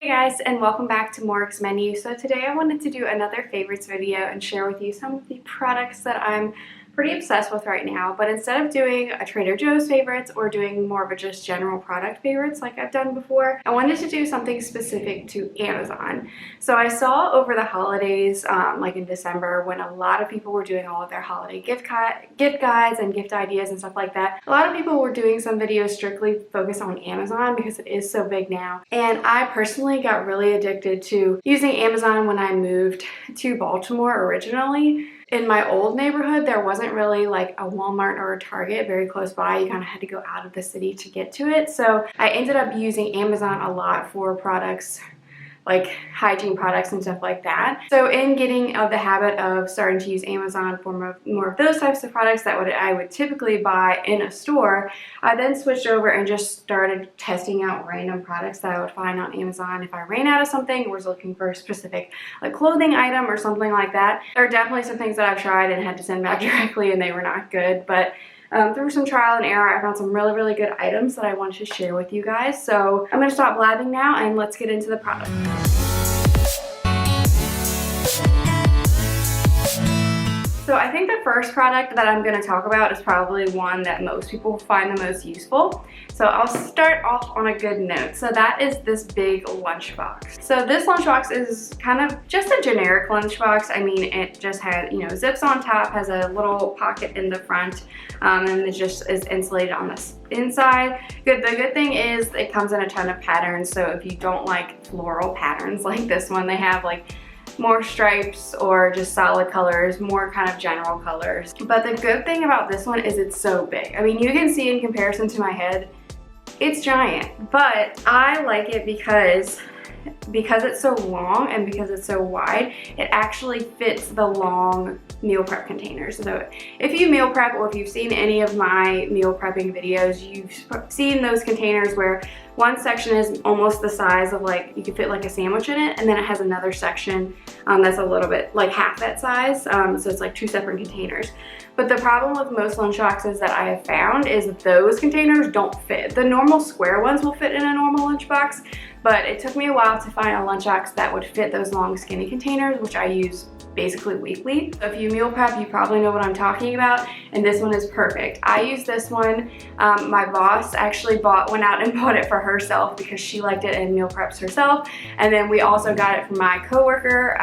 Hey guys, and welcome back to Morgs Menu. So today I wanted to do another favorites video and share with you some of the products that I'm pretty obsessed with right now. But instead of doing a Trader Joe's favorites or doing more of a just general product favorites like I've done before, I wanted to do something specific to Amazon. So I saw over the holidays, like in December, when a lot of people were doing all of their holiday gift guides and gift ideas and stuff like that. A lot of people were doing some videos strictly focused on Amazon because it is so big now. And I personally got really addicted to using Amazon when I moved to Baltimore originally. In my old neighborhood, there wasn't really like a Walmart or a Target very close by. You kind of had to go out of the city to get to it. So I ended up using Amazon a lot for products like hygiene products and stuff like that. So in getting of the habit of starting to use Amazon for more of those types of products that I would typically buy in a store, I then switched over and just started testing out random products that I would find on Amazon. If I ran out of something or was looking for a specific like clothing item or something like that, there are definitely some things that I've tried and had to send back directly and they were not good, but through some trial and error, I found some really good items that I wanted to share with you guys. So I'm going to stop blabbing now and let's get into the product. So I think the first product that I'm going to talk about is probably one that most people find the most useful. So I'll start off on a good note. So that is this big lunchbox. So this lunchbox is kind of just a generic lunchbox. I mean, it just has, you know, zips on top, has a little pocket in the front, and it just is insulated on the inside. The good thing is it comes in a ton of patterns. So if you don't like floral patterns like this one, they have like more stripes or just solid colors, more kind of general colors. But the good thing about this one is it's so big. I mean, you can see in comparison to my head, it's giant, but I like it because it's so long and because it's so wide, it actually fits the long meal prep containers. So if you meal prep or if you've seen any of my meal prepping videos, you've seen those containers where one section is almost the size of like, you could fit like a sandwich in it, and then it has another section that's a little bit like half that size. So it's like two separate containers. But the problem with most lunchboxes that I have found is that those containers don't fit. The normal square ones will fit in a normal lunchbox, but it took me a while to find a lunchbox that would fit those long skinny containers, which I use basically weekly. So if you meal prep, you probably know what I'm talking about, and this one is perfect. I use this one. My boss actually went out and bought it for herself because she liked it and meal preps herself, and then we also got it from my coworker,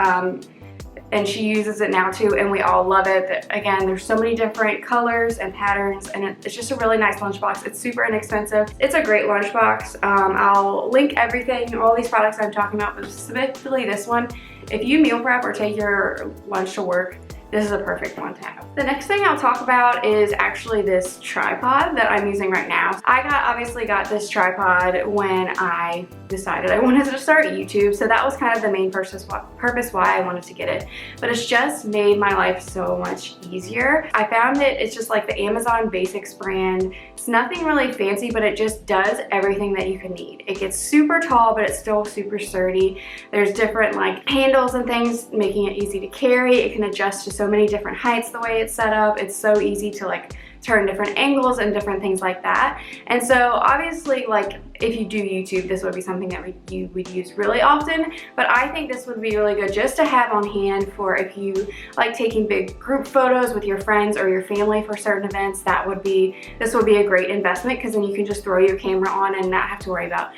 and she uses it now too, and we all love it. Again, there's so many different colors and patterns, and it's just a really nice lunchbox. It's super inexpensive. It's a great lunchbox. I'll link everything, all these products I'm talking about, but specifically this one. If you meal prep or take your lunch to work, this is a perfect one to have. The next thing I'll talk about is actually this tripod that I'm using right now. I obviously got this tripod when I decided I wanted to start YouTube, so that was kind of the main purpose why I wanted to get it. But it's just made my life so much easier. I found it's just like the Amazon Basics brand. It's nothing really fancy, but it just does everything that you can need. It gets super tall, but it's still super sturdy. There's different like handles and things, making it easy to carry. It can adjust to so many different heights the way it's set up. It's so easy to like turn different angles and different things like that. And so obviously, like if you do YouTube, this would be something that you would use really often, but I think this would be really good just to have on hand for if you like taking big group photos with your friends or your family for certain events. This would be a great investment, because then you can just throw your camera on and not have to worry about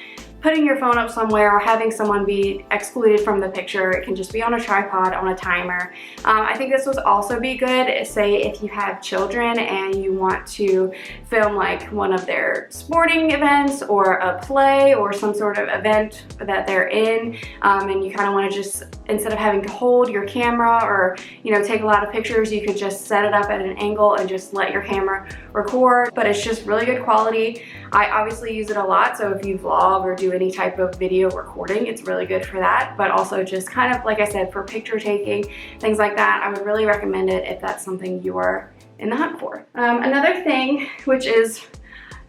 putting your phone up somewhere or having someone be excluded from the picture. It can just be on a tripod, on a timer. I think this would also be good, say if you have children and you want to film like one of their sporting events or a play or some sort of event that they're in, and you kind of want to just, instead of having to hold your camera or, you know, take a lot of pictures, you could just set it up at an angle and just let your camera record. But it's just really good quality. I obviously use it a lot, so if you vlog or do any type of video recording, it's really good for that. But also just kind of, like I said, for picture taking, things like that, I would really recommend it if that's something you are in the hunt for. Another thing, which is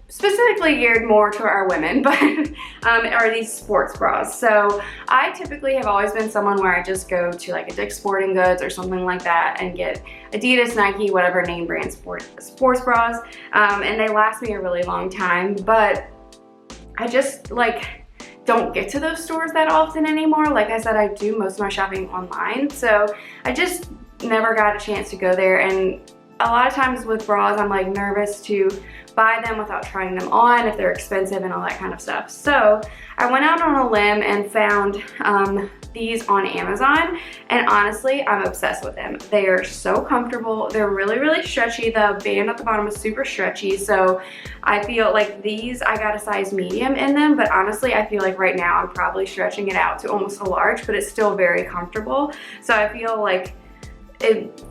specifically geared more to our women, but are these sports bras. So I typically have always been someone where I just go to like a Dick's Sporting Goods or something like that and get Adidas, Nike, whatever name brand sports bras, and they last me a really long time. But I just like don't get to those stores that often anymore. Like I said, I do most of my shopping online, so I just never got a chance to go there. And a lot of times with bras, I'm like nervous to buy them without trying them on, if they're expensive and all that kind of stuff. So I went out on a limb and found these on Amazon, and honestly, I'm obsessed with them. They are so comfortable. They're really, really stretchy. The band at the bottom is super stretchy, so I feel like these, I got a size medium in them, but honestly, I feel like right now I'm probably stretching it out to almost a large, but it's still very comfortable. So I feel like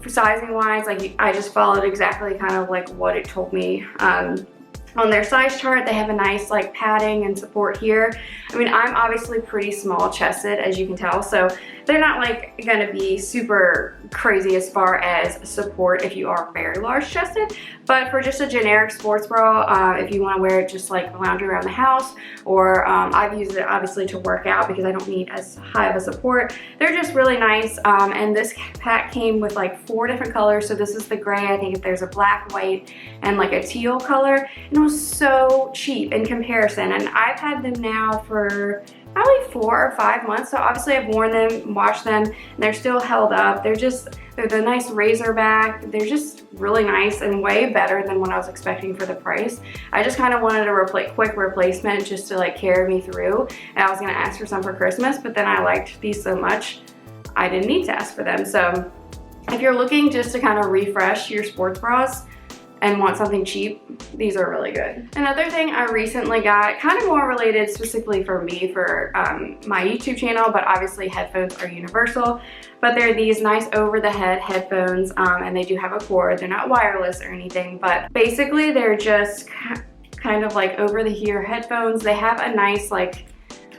sizing wise, like I just followed exactly kind of like what it told me on their size chart. They have a nice like padding and support here. I mean, I'm obviously pretty small chested, as you can tell, so they're not like gonna be super crazy as far as support if you are very large chested, but for just a generic sports bra, if you want to wear it just like lounging around the house, or I've used it obviously to work out because I don't need as high of a support, they're just really nice. And this pack came with like 4 different colors. So this is the gray, I think there's a black, white, and like a teal color, and it was so cheap in comparison. And I've had them now for probably 4 or 5 months, so obviously I've worn them, washed them, and they're still held up. They're the nice Racerback. They're just really nice and way better than what I was expecting for the price. I just kind of wanted a quick replacement just to like carry me through, and I was gonna ask for some for Christmas, but then I liked these so much I didn't need to ask for them. So if you're looking just to kind of refresh your sports bras and want something cheap, these are really good. Another thing I recently got, kind of more related specifically for me for my YouTube channel, but obviously headphones are universal, but they're these nice over-the-head headphones, and they do have a cord. They're not wireless or anything, but basically they're just kind of like over-the-ear headphones. They have a nice, like,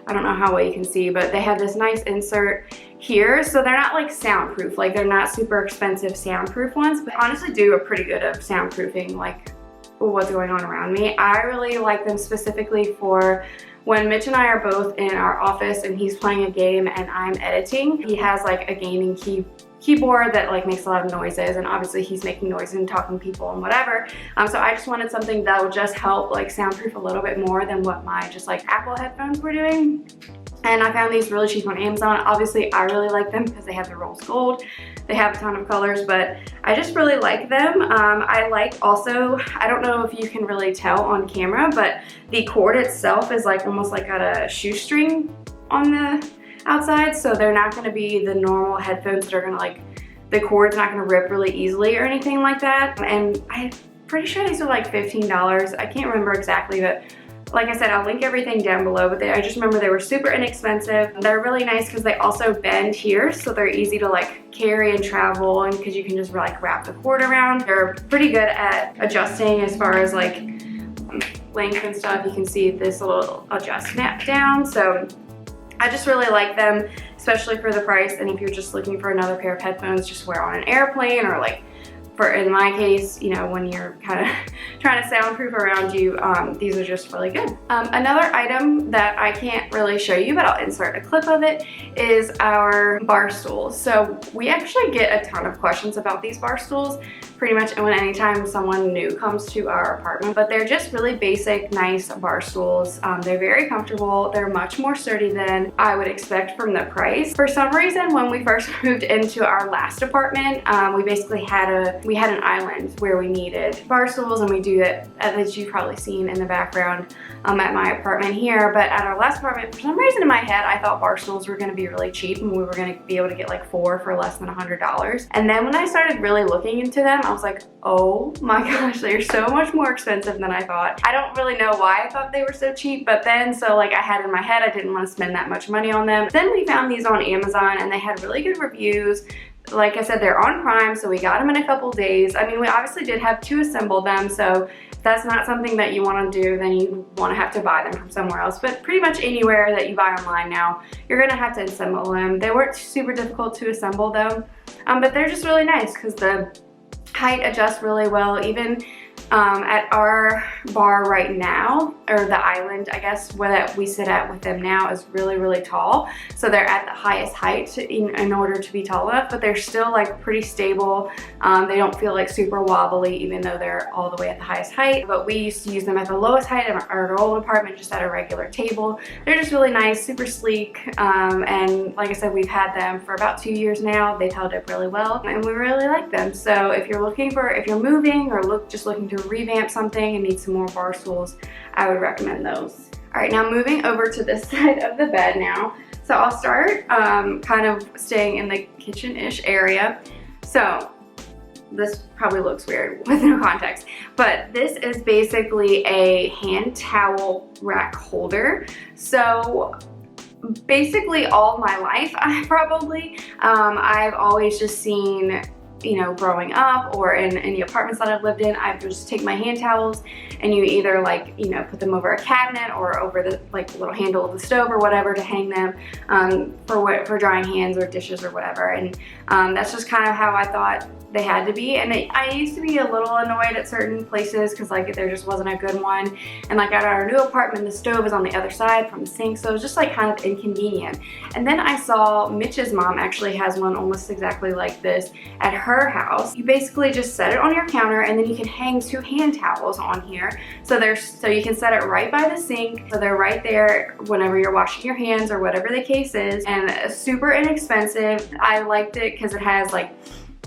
I don't know how well you can see, but they have this nice insert here, so they're not like soundproof, like they're not super expensive soundproof ones, but honestly do a pretty good of soundproofing like what's going on around me. I really like them specifically for when Mitch and I are both in our office and he's playing a game and I'm editing. He has like a gaming keyboard that like makes a lot of noises, and obviously he's making noise and talking to people and whatever. So I just wanted something that would just help like soundproof a little bit more than what my just like Apple headphones were doing. And I found these really cheap on Amazon. Obviously, I really like them because they have the rose gold. They have a ton of colors, but I just really like them. I like also, I don't know if you can really tell on camera, but the cord itself is like almost like got a shoestring on the outside. So they're not gonna be the normal headphones that are gonna like, the cord's not gonna rip really easily or anything like that. And I'm pretty sure these are like $15. I can't remember exactly, but like I said, I'll link everything down below, but I just remember they were super inexpensive. They're really nice because they also bend here, so they're easy to like carry and travel, and because you can just like wrap the cord around. They're pretty good at adjusting as far as like length and stuff. You can see this little adjust snap down, so I just really like them, especially for the price. And if you're just looking for another pair of headphones, just wear on an airplane, or like in my case, you know, when you're kind of trying to soundproof around you, these are just really good. Another item that I can't really show you, but I'll insert a clip of it, is our bar stools. So we actually get a ton of questions about these bar stools pretty much anytime someone new comes to our apartment, but they're just really basic, nice bar stools. They're very comfortable. They're much more sturdy than I would expect from the price. For some reason, when we first moved into our last apartment, we basically had an island where we needed bar stools, and we do it, as you've probably seen in the background at my apartment here. But at our last apartment, for some reason in my head, I thought bar stools were gonna be really cheap and we were gonna be able to get like 4 for less than $100. And then when I started really looking into them, I was like, oh my gosh, they're so much more expensive than I thought. I don't really know why I thought they were so cheap, but then, so like I had in my head, I didn't want to spend that much money on them. Then we found these on Amazon and they had really good reviews. Like I said, they're on Prime, so we got them in a couple days. I mean, we obviously did have to assemble them, so if that's not something that you want to do, then you want to have to buy them from somewhere else. But pretty much anywhere that you buy online now, you're going to have to assemble them. They weren't super difficult to assemble though, but they're just really nice because the height adjusts really well. Even At our bar right now, or the island, I guess, where that we sit at with them now is really, really tall. So they're at the highest height in order to be tall enough, but they're still like pretty stable. They don't feel like super wobbly, even though they're all the way at the highest height. But we used to use them at the lowest height in our old apartment, just at a regular table. They're just really nice, super sleek, and like I said, we've had them for about 2 years now. They've held up really well, and we really like them. So if you're moving or just looking to revamp something and need some more bar stools, I would recommend those. All right, now moving over to this side of the bed now. So I'll start kind of staying in the kitchen-ish area. So this probably looks weird with no context, but this is basically a hand towel rack holder. So basically all my life, I've always just seen, you know, growing up or in any apartments that I've lived in, I just take my hand towels and you either like, you know, put them over a cabinet or over the like little handle of the stove or whatever to hang them for drying hands or dishes or whatever. And that's just kind of how I thought they had to be. And I used to be a little annoyed at certain places because like there just wasn't a good one. And like at our new apartment, the stove is on the other side from the sink, so it was just like kind of inconvenient. And then I saw Mitch's mom actually has one almost exactly like this at her house. You basically just set it on your counter and then you can hang 2 hand towels on here. So you can set it right by the sink, so they're right there whenever you're washing your hands or whatever the case is. And super inexpensive. I liked it because it has like,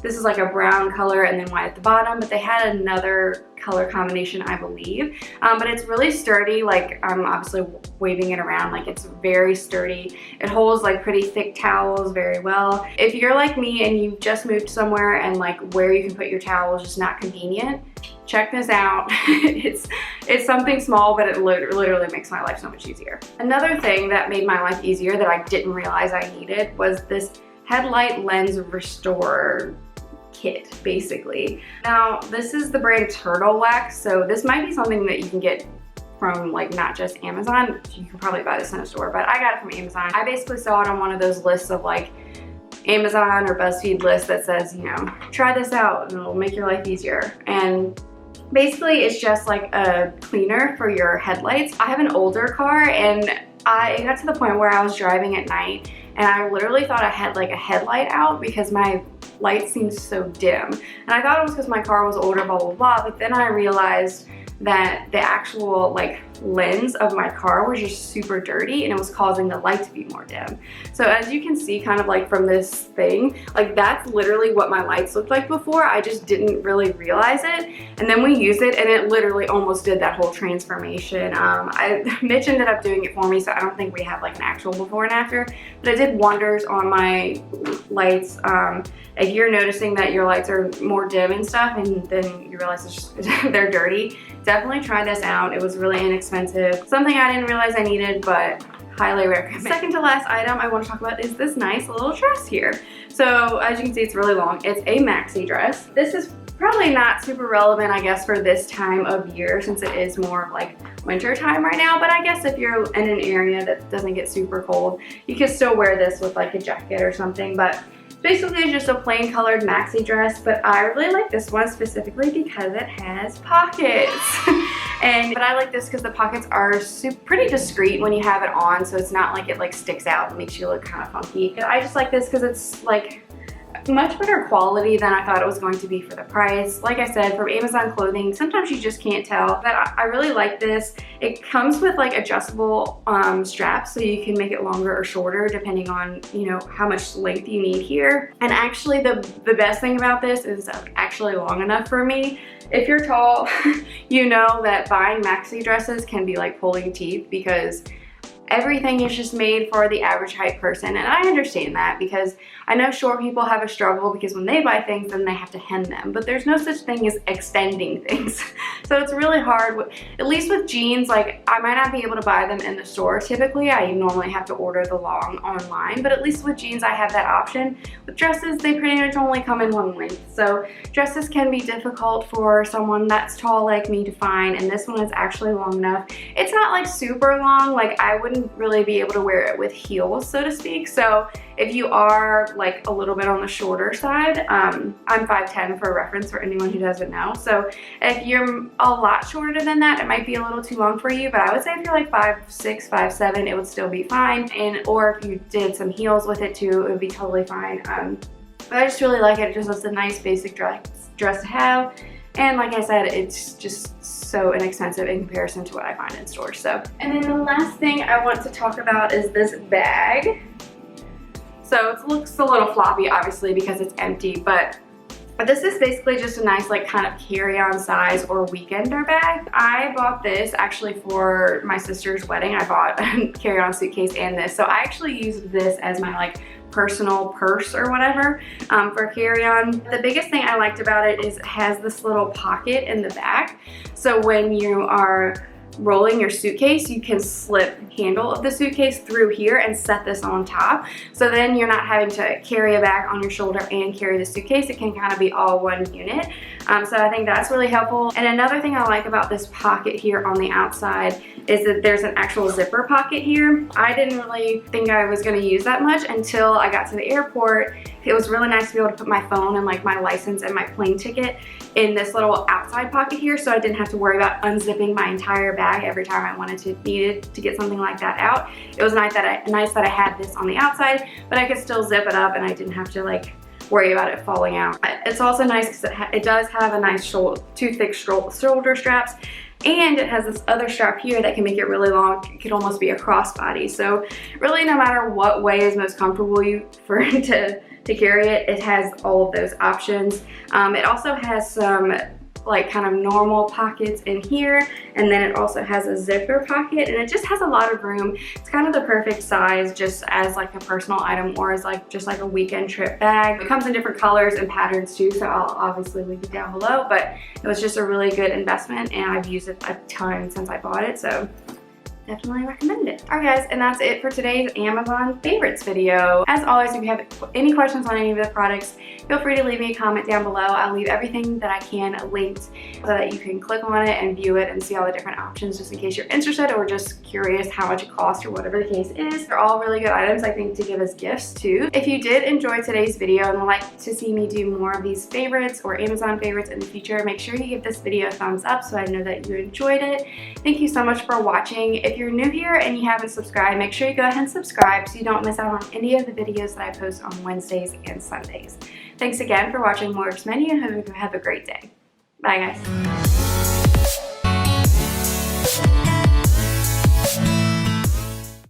this is like a brown color and then white at the bottom, but they had another color combination, I believe. But it's really sturdy. Like I'm obviously waving it around, like it's very sturdy. It holds like pretty thick towels very well. If you're like me and you've just moved somewhere and like where you can put your towels is just not convenient, check this out. It's something small, but it literally makes my life so much easier. Another thing that made my life easier that I didn't realize I needed was this Headlight Lens Restorer Kit, basically. Now, this is the brand Turtle Wax, so this might be something that you can get from like not just Amazon. You can probably buy this in a store, but I got it from Amazon. I basically saw it on one of those lists of like Amazon or BuzzFeed lists that says, you know, try this out and it'll make your life easier. And basically it's just like a cleaner for your headlights. I have an older car and it got to the point where I was driving at night and I literally thought I had like a headlight out because my light seemed so dim. And I thought it was because my car was older, blah, blah, blah. But then I realized that the actual like lens of my car was just super dirty and it was causing the light to be more dim. So as you can see kind of like from this thing, like that's literally what my lights looked like before. I just didn't really realize it. And then we used it and it literally almost did that whole transformation. Mitch ended up doing it for me, so I don't think we have like an actual before and after, but it did wonders on my lights. If you're noticing that your lights are more dim and stuff and then you realize it's just, they're dirty, definitely try this out. It was really inexpensive. Something I didn't realize I needed, but highly recommend. Second to last item I want to talk about is this nice little dress here. So as you can see, it's really long. It's a maxi dress. This is probably not super relevant, I guess, for this time of year since it is more of like winter time right now, but I guess if you're in an area that doesn't get super cold, you can still wear this with like a jacket or something. But basically it's just a plain colored maxi dress, but I really like this one specifically because it has pockets. But I like this because the pockets are pretty discreet when you have it on, so it's not like it like sticks out and makes you look kind of funky. But I just like this because it's like much better quality than I thought it was going to be for the price. Like I said, from Amazon clothing, sometimes you just can't tell. But I really like this. It comes with like adjustable straps, so you can make it longer or shorter depending on, you know, how much length you need here. And actually the best thing about this is actually long enough for me. If you're tall, you know that buying maxi dresses can be like pulling teeth because everything is just made for the average height person, and I understand that because I know short people have a struggle because when they buy things then they have to hem them, but there's no such thing as extending things. So it's really hard, at least with jeans. Like I might not be able to buy them in the store. Typically I normally have to order the long online, but at least with jeans I have that option. With dresses, they pretty much only come in one length, so dresses can be difficult for someone that's tall like me to find, and this one is actually long enough. It's not like super long, like I wouldn't wouldn't really be able to wear it with heels, so to speak. So if you are like a little bit on the shorter side, I'm 5'10" for reference for anyone who doesn't know. So if you're a lot shorter than that, it might be a little too long for you, but I would say if you're like 5'6", 5'7", it would still be fine. And or if you did some heels with it too, it would be totally fine. But I just really like it. It just looks a nice basic dress to have. And like I said, it's just so inexpensive in comparison to what I find in stores. So, and then the last thing I want to talk about is this bag. So it looks a little floppy, obviously, because it's empty, but this is basically just a nice like kind of carry-on size or weekender bag. I bought this actually for my sister's wedding. I bought a carry-on suitcase and this. So I actually used this as my like personal purse or whatever for carry-on. The biggest thing I liked about it is it has this little pocket in the back. So when you are rolling your suitcase, you can slip the handle of the suitcase through here and set this on top. So then you're not having to carry a bag on your shoulder and carry the suitcase. It can kind of be all one unit. So I think that's really helpful. And another thing I like about this pocket here on the outside is that there's an actual zipper pocket here. I didn't really think I was going to use that much until I got to the airport. It was really nice to be able to put my phone and like my license and my plane ticket in this little outside pocket here, so I didn't have to worry about unzipping my entire bag every time I needed to get something like that out. It was nice that I had this on the outside, but I could still zip it up and I didn't have to like worry about it falling out. It's also nice because it does have a nice two thick shoulder straps, and it has this other strap here that can make it really long. It could almost be a crossbody. So really, no matter what way is most comfortable for to carry it, it has all of those options. It also has some like kind of normal pockets in here, and then it also has a zipper pocket, and it just has a lot of room. It's kind of the perfect size just as like a personal item or as like just like a weekend trip bag. It comes in different colors and patterns too, so I'll obviously link it down below, but it was just a really good investment and I've used it a ton since I bought it, so definitely recommend it. Alright guys, and that's it for today's Amazon favorites video. As always, if you have any questions on any of the products, feel free to leave me a comment down below. I'll leave everything that I can linked so that you can click on it and view it and see all the different options just in case you're interested or just curious how much it costs or whatever the case is. They're all really good items, I think, to give as gifts too. If you did enjoy today's video and would like to see me do more of these favorites or Amazon favorites in the future, make sure you give this video a thumbs up so I know that you enjoyed it. Thank you so much for watching. If you're new here and you haven't subscribed, make sure you go ahead and subscribe so you don't miss out on any of the videos that I post on Wednesdays and Sundays. Thanks again for watching Morgs Menu and have a great day. Bye guys.